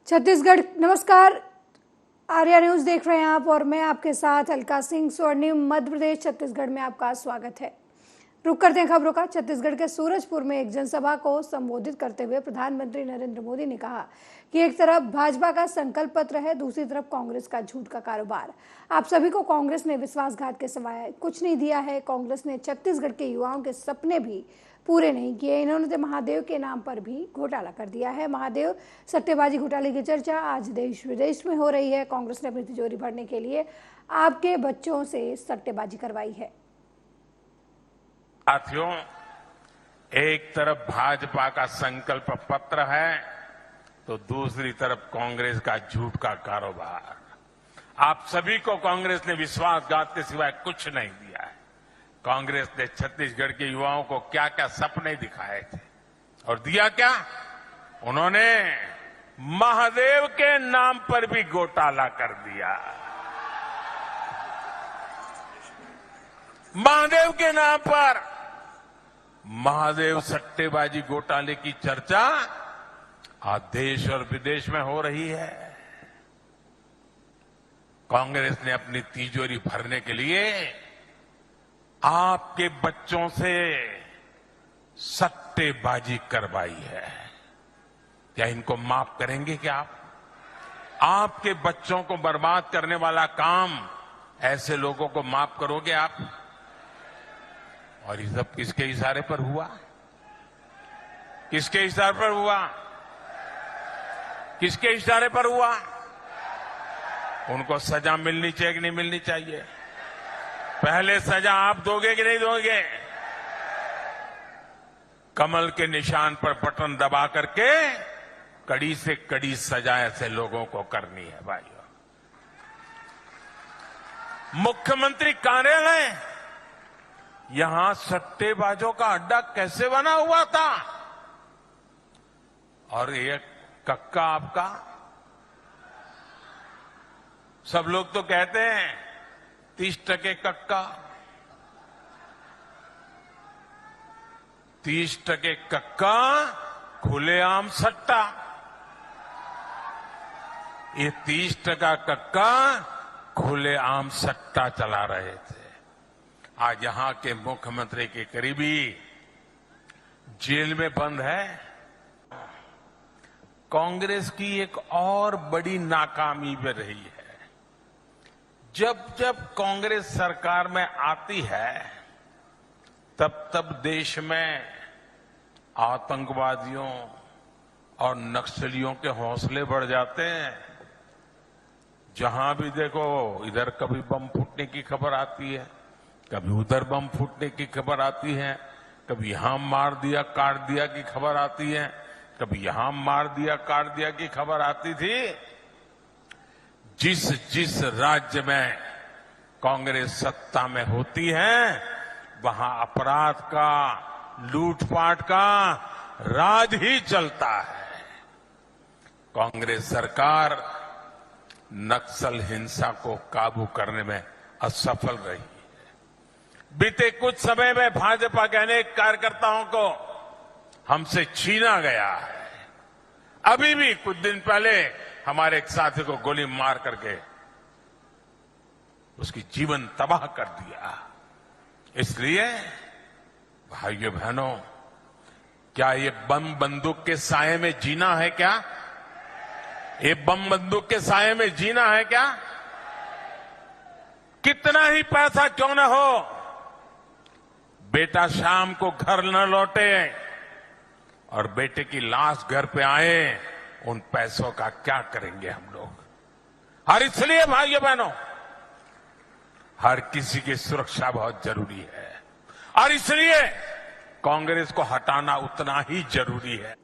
छत्तीसगढ़। नमस्कार, आर्या न्यूज देख रहे हैं आप और मैं आपके साथ अलका सिंह। स्वर्णिम मध्य प्रदेश छत्तीसगढ़ में आपका स्वागत है। रुक करते हैं खबरों का। छत्तीसगढ़ के सूरजपुर में एक जनसभा को संबोधित करते हुए प्रधानमंत्री नरेंद्र मोदी ने कहा कि एक तरफ भाजपा का संकल्प पत्र है, दूसरी तरफ कांग्रेस का झूठ का कारोबार। आप सभी को कांग्रेस ने विश्वासघात के सिवाय कुछ नहीं दिया है। कांग्रेस ने छत्तीसगढ़ के युवाओं के सपने भी पूरे नहीं किए। इन्होंने तो महादेव के नाम पर भी घोटाला कर दिया है। महादेव सट्टेबाजी घोटाले की चर्चा आज देश विदेश में हो रही है। कांग्रेस ने अपनी तिजोरी भरने के लिए आपके बच्चों से सट्टेबाजी करवाई है। साथियों, एक तरफ भाजपा का संकल्प पत्र है तो दूसरी तरफ कांग्रेस का झूठ का कारोबार। आप सभी को कांग्रेस ने विश्वासघात के सिवाय कुछ नहीं दिया है। कांग्रेस ने छत्तीसगढ़ के युवाओं को क्या क्या सपने दिखाए थे और दिया क्या? उन्होंने महादेव के नाम पर भी घोटाला कर दिया। महादेव के नाम पर महादेव सट्टेबाजी घोटाले की चर्चा आज देश और विदेश में हो रही है। कांग्रेस ने अपनी तिजोरी भरने के लिए आपके बच्चों से सट्टेबाजी करवाई है। क्या इनको माफ करेंगे क्या आप? आपके बच्चों को बर्बाद करने वाला काम ऐसे लोगों को माफ करोगे आप? और ये सब किसके इशारे पर हुआ? किसके इशारे पर हुआ? किसके इशारे पर हुआ? उनको सजा मिलनी चाहिए कि नहीं मिलनी चाहिए? पहले सजा आप दोगे कि नहीं दोगे? कमल के निशान पर बटन दबा करके कड़ी से कड़ी सजा ऐसे लोगों को करनी है भाइयों। मुख्यमंत्री कार्यालय यहां सट्टेबाजों का अड्डा कैसे बना हुआ था? और ये कक्का आपका, सब लोग तो कहते हैं 30% कक्का, 30% कक्का, खुलेआम सट्टा। ये 30% कक्का खुलेआम सट्टा चला रहे थे। आज यहां के मुख्यमंत्री के करीबी जेल में बंद है। कांग्रेस की एक और बड़ी नाकामी भी रही है। जब जब कांग्रेस सरकार में आती है तब तब देश में आतंकवादियों और नक्सलियों के हौसले बढ़ जाते हैं। जहां भी देखो इधर कभी बम फूटने की खबर आती है, कभी उधर बम फूटने की खबर आती है, कभी यहां मार दिया काट दिया की खबर आती है, कभी यहां मार दिया काट दिया की खबर आती थी। जिस जिस राज्य में कांग्रेस सत्ता में होती है वहां अपराध का, लूटपाट का राज ही चलता है। कांग्रेस सरकार नक्सल हिंसा को काबू करने में असफल रही है। बीते कुछ समय में भाजपा के अनेक कार्यकर्ताओं को हमसे छीना गया है। अभी भी कुछ दिन पहले हमारे एक साथी को गोली मार करके उसकी जीवन तबाह कर दिया। इसलिए भाइयों बहनों, क्या ये बम बंदूक के साए में जीना है क्या? ये बम बंदूक के साए में जीना है क्या? कितना ही पैसा क्यों न हो, बेटा शाम को घर न लौटे और बेटे की लाश घर पे आए, उन पैसों का क्या करेंगे हम लोग? और इसलिए भाइयों बहनों, हर किसी की सुरक्षा बहुत जरूरी है और इसलिए कांग्रेस को हटाना उतना ही जरूरी है।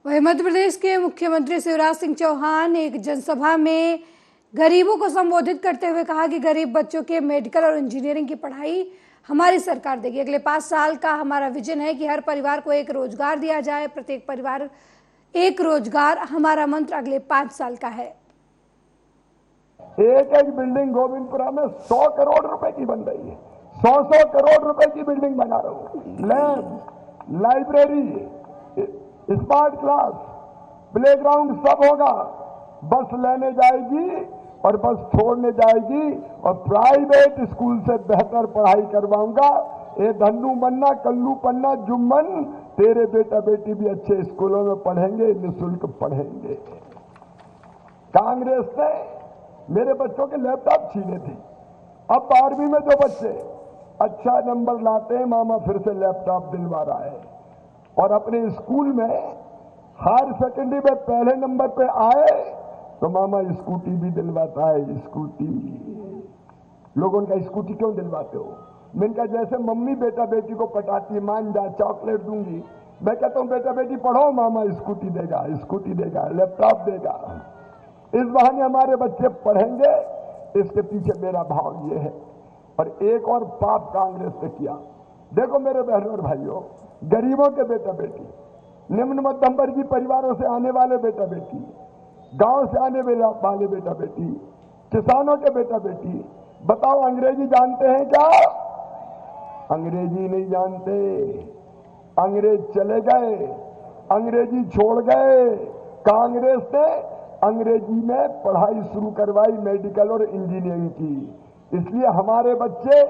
वहीं मध्य प्रदेश के मुख्यमंत्री शिवराज सिंह चौहान एक जनसभा में गरीबों को संबोधित करते हुए कहा कि गरीब बच्चों के मेडिकल और इंजीनियरिंग की पढ़ाई हमारी सरकार देगी। अगले 5 साल का हमारा विजन है कि हर परिवार को एक रोजगार दिया जाए, प्रत्येक परिवार एक रोजगार हमारा मंत्र अगले 5 साल का है। एक एक बिल्डिंग गोविंदपुरा में 100 करोड़ रुपए की बन रही है। 100 करोड़ रुपए की बिल्डिंग बना रहे हो। Lab, library, smart class, playground सब होगा। बस लेने जाएगी और बस छोड़ने जाएगी और प्राइवेट स्कूल से बेहतर पढ़ाई करवाऊंगा। ए धन्नू मन्ना कल्लू पन्ना जुम्मन, तेरे बेटा बेटी भी अच्छे स्कूलों में पढ़ेंगे, निःशुल्क पढ़ेंगे। कांग्रेस ने मेरे बच्चों के लैपटॉप छीने थे। अब 12वीं में जो बच्चे अच्छा नंबर लाते हैं, मामा फिर से लैपटॉप दिलवा रहा है। और अपने स्कूल में हायर सेकेंडरी में पहले नंबर पे आए तो मामा स्कूटी भी दिलवाता है। स्कूटी, लोगों का स्कूटी क्यों दिलवाते हो? मैंने कहा जैसे मम्मी बेटा बेटी को पटाती है, मान जा चॉकलेट दूंगी, मैं कहता हूं बेटा बेटी पढ़ो, मामा स्कूटी देगा, स्कूटी देगा, लैपटॉप देगा। इस बहाने हमारे बच्चे पढ़ेंगे, इसके पीछे मेरा भाव ये है। और एक और पाप कांग्रेस ने किया। देखो मेरे बहनों और भाइयों, गरीबों के बेटा बेटी, निम्न मध्यम वर्गीय परिवारों से आने वाले बेटा बेटी, गांव से आने वाले बेटा बेटी, किसानों के बेटा बेटी, बताओ अंग्रेजी जानते हैं क्या? अंग्रेजी नहीं जानते। अंग्रेज चले गए, अंग्रेजी छोड़ गए। कांग्रेस ने अंग्रेजी में पढ़ाई शुरू करवाई, मेडिकल और इंजीनियरिंग की। इसलिए हमारे बच्चे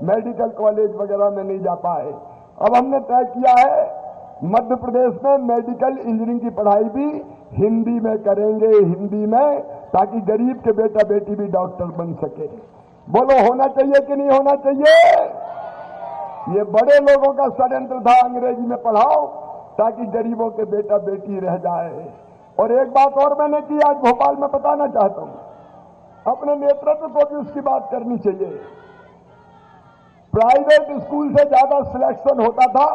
मेडिकल कॉलेज वगैरह में नहीं जा पाए। अब हमने तय किया है मध्य प्रदेश में मेडिकल इंजीनियरिंग की पढ़ाई भी हिंदी में करेंगे, हिंदी में, ताकि गरीब के बेटा बेटी भी डॉक्टर बन सके। बोलो होना चाहिए कि नहीं होना चाहिए? ये बड़े लोगों का षड्यंत्र था, अंग्रेजी में पढ़ाओ ताकि गरीबों के बेटा बेटी रह जाए। और एक बात और मैंने की, आज भोपाल में बताना चाहता हूं, अपने नेतृत्व को भी उसकी बात करनी चाहिए। प्राइवेट स्कूल से ज्यादा सिलेक्शन होता था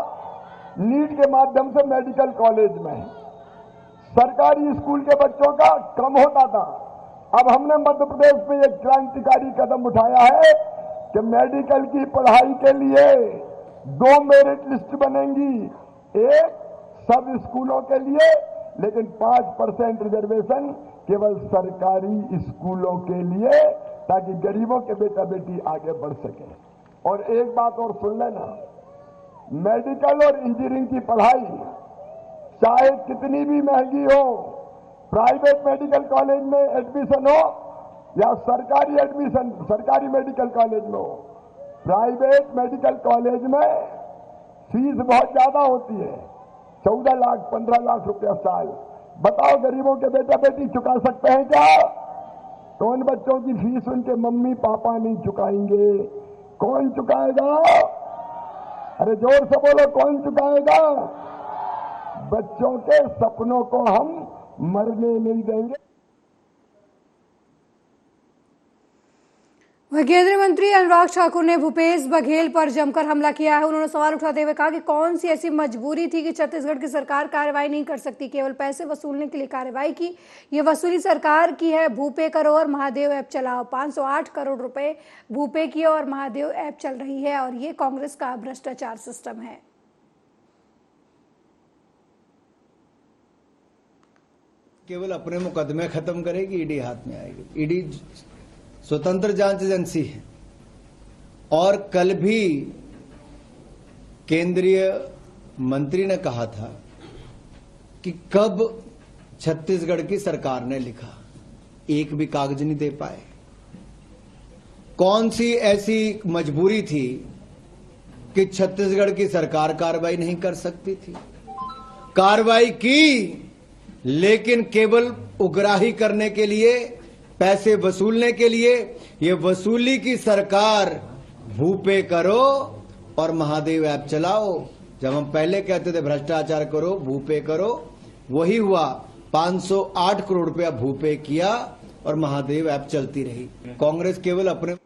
नीट के माध्यम से मेडिकल कॉलेज में, सरकारी स्कूल के बच्चों का कम होता था। अब हमने मध्य प्रदेश में एक क्रांतिकारी कदम उठाया है कि मेडिकल की पढ़ाई के लिए 2 मेरिट लिस्ट बनेंगी, एक सब स्कूलों के लिए, लेकिन 5% रिजर्वेशन केवल सरकारी स्कूलों के लिए, ताकि गरीबों के बेटा बेटी आगे बढ़ सके। और एक बात और सुन लेना, मेडिकल और इंजीनियरिंग की पढ़ाई चाहे कितनी भी महंगी हो, प्राइवेट मेडिकल कॉलेज में एडमिशन हो या सरकारी एडमिशन सरकारी मेडिकल कॉलेज में हो, प्राइवेट मेडिकल कॉलेज में फीस बहुत ज्यादा होती है, 14 लाख 15 लाख रुपया साल। बताओ गरीबों के बेटा बेटी चुका सकते हैं क्या? तो उन बच्चों की फीस उनके मम्मी पापा नहीं चुकाएंगे, कौन चुकाएगा? अरे जोर से बोलो, कौन चुकाएगा? बच्चों के सपनों को हम मरने नहीं देंगे। वह केंद्रीय मंत्री अनुराग ठाकुर ने भूपेश बघेल पर जमकर हमला किया है। उन्होंने सवाल उठाते हुए कहा कि कौन सी ऐसी मजबूरी थी कि छत्तीसगढ़ की सरकार कार्रवाई नहीं कर सकती, केवल पैसे वसूलने के लिए कार्रवाई की। ये वसूली सरकार की है। भूपे करो और महादेव ऐप चलाओ। 508 करोड़ रुपए भूपे की और महादेव ऐप चल रही है और ये कांग्रेस का भ्रष्टाचार सिस्टम है। केवल अपने मुकदमे खत्म करेगी, ईडी हाथ में आएगी। ईडी स्वतंत्र जांच एजेंसी है और कल भी केंद्रीय मंत्री ने कहा था कि कब छत्तीसगढ़ की सरकार ने लिखा, एक भी कागज नहीं दे पाए। कौन सी ऐसी मजबूरी थी कि छत्तीसगढ़ की सरकार कार्रवाई नहीं कर सकती थी? कार्रवाई की, लेकिन केवल उगराही करने के लिए, पैसे वसूलने के लिए। ये वसूली की सरकार भूपे करो और महादेव ऐप चलाओ। जब हम पहले कहते थे भ्रष्टाचार करो, भूपे करो, वही हुआ। 508 करोड़ रुपया भूपे किया और महादेव ऐप चलती रही। कांग्रेस केवल अपने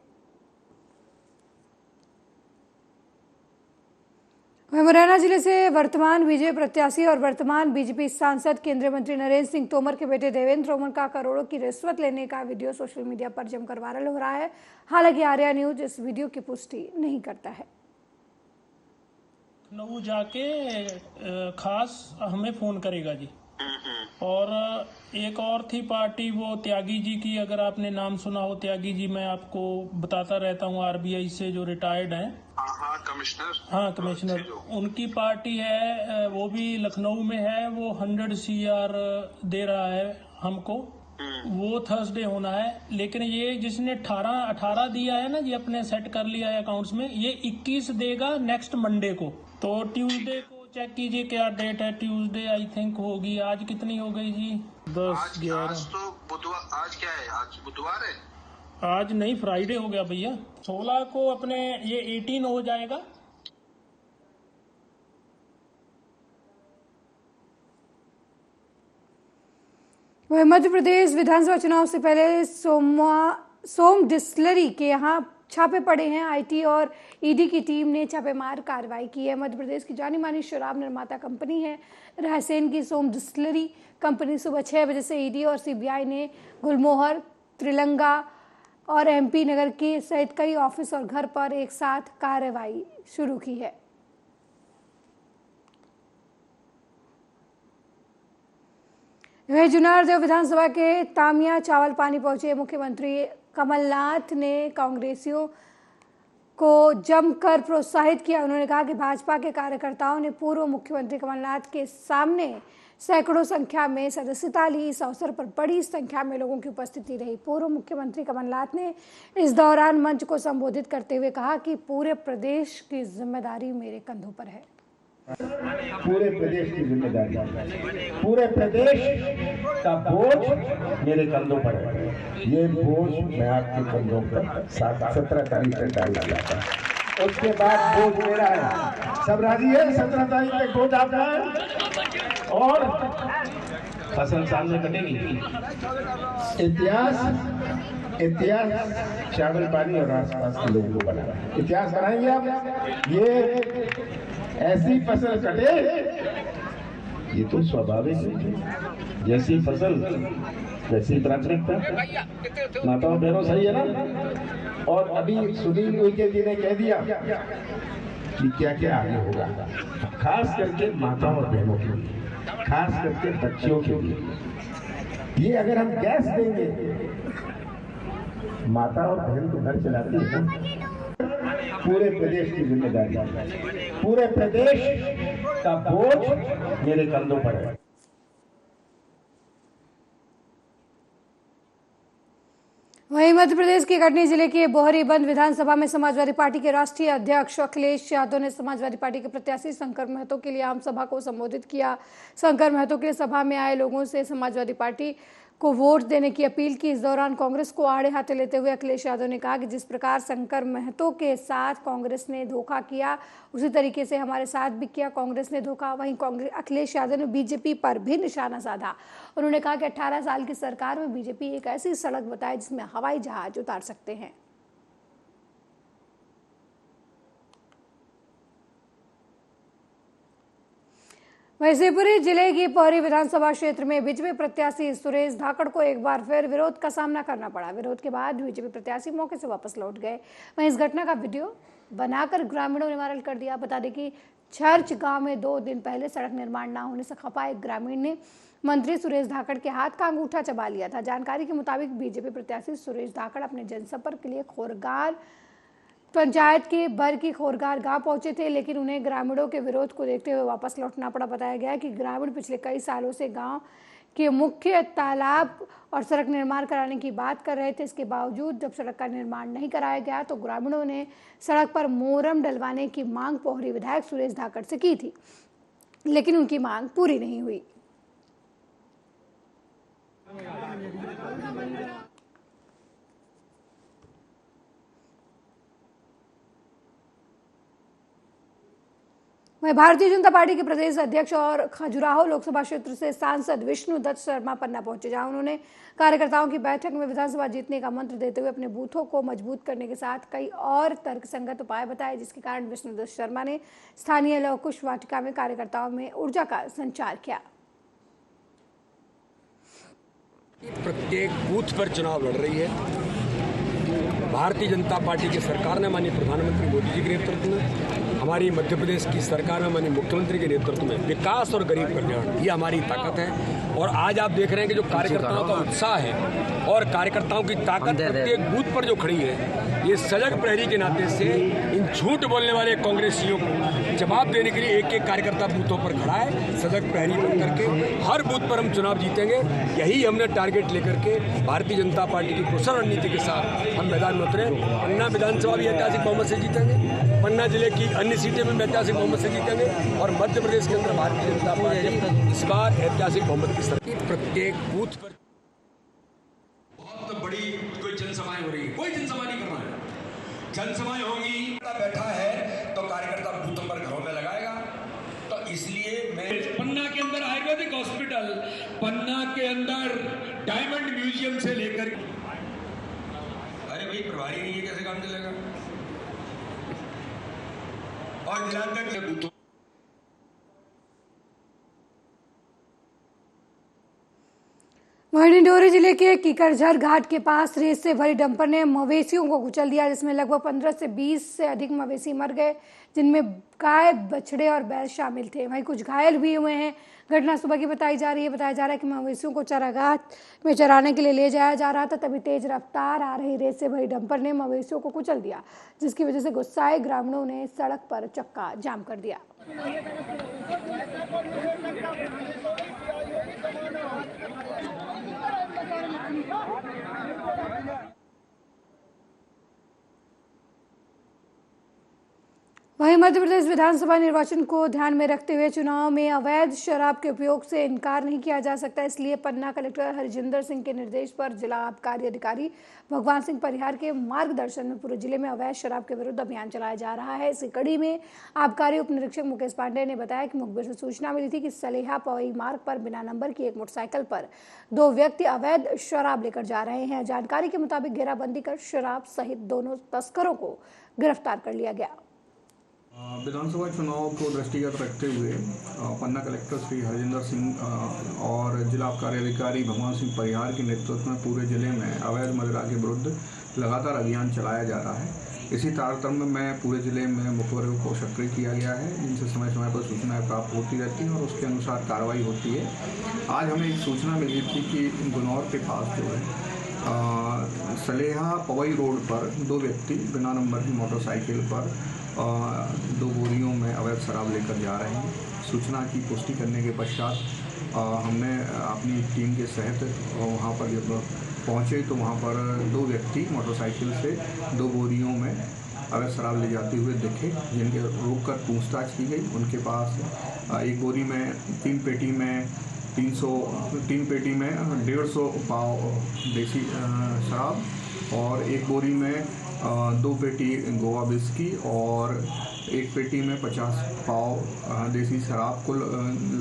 मुरैना जिले से वर्तमान बीजेपी प्रत्याशी और वर्तमान बीजेपी सांसद केंद्रीय मंत्री नरेंद्र सिंह तोमर के बेटे देवेंद्र तोमर का करोड़ों की रिश्वत लेने का वीडियो सोशल मीडिया पर जमकर वायरल हो रहा है। हालांकि आर्या न्यूज इस वीडियो की पुष्टि नहीं करता है। लखनऊ जाके खास हमें फोन करेगा जी। और एक और थी पार्टी वो त्यागी जी की, अगर आपने नाम सुना हो त्यागी जी, मैं आपको बताता रहता हूँ, आरबीआई से जो रिटायर्ड हैं। हाँ कमिश्नर। हाँ कमिश्नर, उनकी पार्टी है, वो भी लखनऊ में है। वो 100 CR दे रहा है हमको। वो थर्सडे होना है। लेकिन ये जिसने 18 दिया है ना, ये अपने सेट कर लिया है अकाउंट्स में, ये 21 देगा नेक्स्ट मंडे को। तो ट्यूसडे को चेक कीजिए क्या डेट है। ट्यूसडे आई थिंक होगी। आज कितनी हो गई जी? 10-11। आज तो बुधवार। आज क्या है? आज बुधवार है। आज नहीं, फ्राइडे हो गया भैया। 16 को अपने ये 18 हो जाएगा। वह मध्य प्रदेश विधानसभा चुनाव से पहले सोम डिस्टिलरी के यहाँ छापे पड़े हैं। आईटी और ईडी की टीम ने छापेमार कार्रवाई की है। मध्य प्रदेश की जानी मानी शराब निर्माता कंपनी है रायसेन की सोम डिस्टिलरी कंपनी। सुबह 6 बजे से ईडी और सीबीआई ने गुलमोहर, त्रिलंगा और एमपी नगर के सहित कई ऑफिस और घर पर एक साथ कार्रवाई शुरू की है। वह जुन्नरदेव विधानसभा के तामिया चावल पानी पहुंचे मुख्यमंत्री कमलनाथ ने कांग्रेसियों को जमकर प्रोत्साहित किया। उन्होंने कहा कि भाजपा के कार्यकर्ताओं ने पूर्व मुख्यमंत्री कमलनाथ के सामने सैकड़ों संख्या में सदस्यता ली। इस अवसर पर बड़ी संख्या में लोगों की उपस्थिति रही। पूर्व मुख्यमंत्री कमलनाथ ने इस दौरान मंच को संबोधित करते हुए कहा कि पूरे प्रदेश की जिम्मेदारी मेरे कंधों पर है। पूरे प्रदेश की जिम्मेदारी, पूरे प्रदेश का बोझ मेरे कंधों पर है। ये बोझ मैं आपके कंधों पर 17 तारीख तक डाल दिया। उसके बाद बोझ मेरा है। सब राजी है? 17 तारीख तक बोझ आपका है और फसल सामने कटेगी। इतिहास चावल पानी और आसपास के लोगों को बना इतिहास बनाएंगे आप। ये ऐसी फसल कटे, ये तो स्वाभाविक है। जैसी फसल वैसी प्राथमिकता। माताओं बहनों, सही है ना? और अभी सुनील उइके जी ने कह दिया कि क्या क्या आगे होगा, खास करके माताओं और बहनों के लिए, खास करके बच्चियों के लिए। ये अगर हम गैस देंगे, माता और बहन तो घर चलाती है ना। पूरे प्रदेश की जिम्मेदारी, पूरे प्रदेश का बोझ मेरे कंधों पर है। वहीं मध्य प्रदेश के कटनी जिले के बोहरीबंद विधानसभा में समाजवादी पार्टी के राष्ट्रीय अध्यक्ष अखिलेश यादव ने समाजवादी पार्टी के प्रत्याशी शंकर महतो के लिए आम सभा को संबोधित किया। शंकर महतो के सभा में आए लोगों से समाजवादी पार्टी को वोट देने की अपील की। इस दौरान कांग्रेस को आड़े हाथे लेते हुए अखिलेश यादव ने कहा कि जिस प्रकार शंकर महतो के साथ कांग्रेस ने धोखा किया, उसी तरीके से हमारे साथ भी किया कांग्रेस ने धोखा। वहीं अखिलेश यादव ने बीजेपी पर भी निशाना साधा। उन्होंने कहा कि 18 साल की सरकार में बीजेपी एक ऐसी सड़क बताए जिसमें हवाई जहाज उतार सकते हैं। वहीं शिवपुरी जिले की पौरी विधानसभा क्षेत्र में बीजेपी प्रत्याशी सुरेश धाकड़ को एक बार फिर विरोध का सामना करना पड़ा। विरोध के बाद बीजेपी प्रत्याशी मौके से वापस लौट गए। वहीं इस घटना का वीडियो बनाकर ग्रामीणों ने वायरल कर दिया। बता दें कि चर्च गांव में 2 दिन पहले सड़क निर्माण न होने से खपा एक ग्रामीण ने मंत्री सुरेश धाकड़ के हाथ का अंगूठा चबा लिया था। जानकारी के मुताबिक बीजेपी प्रत्याशी सुरेश धाकड़ अपने जनसंपर्क के लिए खोरगार पंचायत के बर की खोरगार गांव पहुंचे थे, लेकिन उन्हें ग्रामीणों के विरोध को देखते हुए वापस लौटना पड़ा। बताया गया कि ग्रामीण पिछले कई सालों से गांव के मुख्य तालाब और सड़क निर्माण कराने की बात कर रहे थे। इसके बावजूद जब सड़क का निर्माण नहीं कराया गया तो ग्रामीणों ने सड़क पर मोरम डलवाने की मांग पोहरी विधायक सुरेश धाकड़ से की थी, लेकिन उनकी मांग पूरी नहीं हुई। वहीं भारतीय जनता पार्टी के प्रदेश अध्यक्ष और खजुराहो लोकसभा क्षेत्र से सांसद विष्णु दत्त शर्मा पन्ना पहुंचे, जहां उन्होंने कार्यकर्ताओं की बैठक में विधानसभा जीतने का मंत्र देते हुए अपने बूथों को मजबूत करने के साथ कई और तर्कसंगत उपाय बताए, जिसके कारण विष्णु दत्त शर्मा ने स्थानीय लौह कुश वाटिका में कार्यकर्ताओं में ऊर्जा का संचार किया। प्रत्येक बूथ पर चुनाव लड़ रही है भारतीय जनता पार्टी की सरकार ने, माननीय प्रधानमंत्री मोदी जी के नेतृत्व में। हमारी मध्य प्रदेश की सरकार में माननीय मुख्यमंत्री के नेतृत्व में विकास और गरीब कल्याण ये हमारी ताकत है। और आज आप देख रहे हैं कि जो कार्यकर्ताओं का उत्साह है और कार्यकर्ताओं की ताकत प्रत्येक बूथ पर जो खड़ी है, ये सजग प्रहरी के नाते से इन झूठ बोलने वाले कांग्रेसियों को जवाब देने के लिए एक एक कार्यकर्ता बूथों पर खड़ा है। सजग प्रहरी बन करके हर बूथ पर हम चुनाव जीतेंगे, यही हमने टारगेट लेकर के भारतीय जनता पार्टी की कुशल रणनीति के साथ हम मैदान में उतरे। पन्ना विधानसभा भी ऐतिहासिक बहुमत से जीतेंगे, पन्ना जिले की अन्य सीटें में ऐतिहासिक बहुमत से जीतेंगे और मध्य प्रदेश के अंदर भारतीय जनता पार्टी इस बार ऐतिहासिक बहुमत की सरकार प्रत्येक बूथ पर बहुत बड़ी कोई जनसभाएं हो रही है, कोई जनसभा नहीं कर रहा है। जनसभाएं होंगी, बैठा है तो कार्यकर्ता बूथों पर घरों में लगाएगा। तो इसलिए मैं पन्ना के अंदर आयुर्वेदिक हॉस्पिटल, पन्ना के अंदर डायमंड म्यूजियम से लेकर, अरे भाई प्रभारी नहीं है, कैसे काम चलेगा? और दिनांक के बूथों वहीं डिंडोरी जिले के कीकरझर घाट के पास रेत से भरी डंपर ने मवेशियों को कुचल दिया, जिसमें लगभग 15 से 20 से अधिक मवेशी मर गए, जिनमें गाय, बछड़े और बैल शामिल थे। वहीं कुछ घायल भी हुए हैं। घटना सुबह की बताई जा रही है। बताया जा रहा है कि मवेशियों को चारागाह में चराने के लिए ले जाया जा रहा था, तभी तेज रफ्तार आ रही रेत से भरी डंपर ने मवेशियों को कुचल दिया, जिसकी वजह से गुस्साए ग्रामीणों ने सड़क पर चक्का जाम कर दिया। वहीं मध्य प्रदेश विधानसभा निर्वाचन को ध्यान में रखते हुए चुनाव में अवैध शराब के उपयोग से इनकार नहीं किया जा सकता, इसलिए पन्ना कलेक्टर हरजिंदर सिंह के निर्देश पर जिला आबकारी अधिकारी भगवान सिंह परिहार के मार्गदर्शन में पूरे जिले में अवैध शराब के विरुद्ध अभियान चलाया जा रहा है। इसी कड़ी में आबकारी उप निरीक्षक मुकेश पांडे ने बताया कि मुखबिर से सूचना मिली थी कि सलेहा पवई मार्ग पर बिना नंबर की एक मोटरसाइकिल पर 2 व्यक्ति अवैध शराब लेकर जा रहे हैं। जानकारी के मुताबिक घेराबंदी कर शराब सहित दोनों तस्करों को गिरफ्तार कर लिया गया। विधानसभा चुनाव को दृष्टिगत रखते हुए पन्ना कलेक्टर श्री हरजिंदर सिंह और जिला आबकारी अधिकारी भगवान सिंह परिहार के नेतृत्व में पूरे जिले में अवैध मदिरा के विरुद्ध लगातार अभियान चलाया जा रहा है। इसी तारतम्य में पूरे जिले में मुखबिरों को सक्रिय किया गया है, जिनसे समय समय पर सूचनाएं प्राप्त होती रहती हैं और उसके अनुसार कार्रवाई होती है। आज हमें एक सूचना मिली थी कि गुनौर के पास जो है सलेहा पवई रोड पर 2 व्यक्ति बिना नंबर की मोटरसाइकिल पर 2 बोरियों में अवैध शराब लेकर जा रहे हैं। सूचना की पुष्टि करने के पश्चात हमने अपनी टीम के सहित वहां पर जब पहुंचे तो वहां पर 2 व्यक्ति मोटरसाइकिल से 2 बोरियों में अवैध शराब ले जाते हुए दिखे, जिनके रोककर पूछताछ की गई। उनके पास एक बोरी में 3 पेटी में 150 पाव देसी शराब और एक बोरी में 2 पेटी गोवा विस्की और एक पेटी में 50 पाव देसी शराब, कुल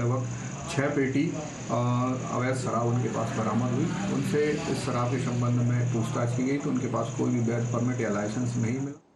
लगभग 6 पेटी अवैध शराब उनके पास बरामद हुई। उनसे इस शराब के संबंध में पूछताछ की गई तो उनके पास कोई भी वैध परमिट या लाइसेंस नहीं मिला।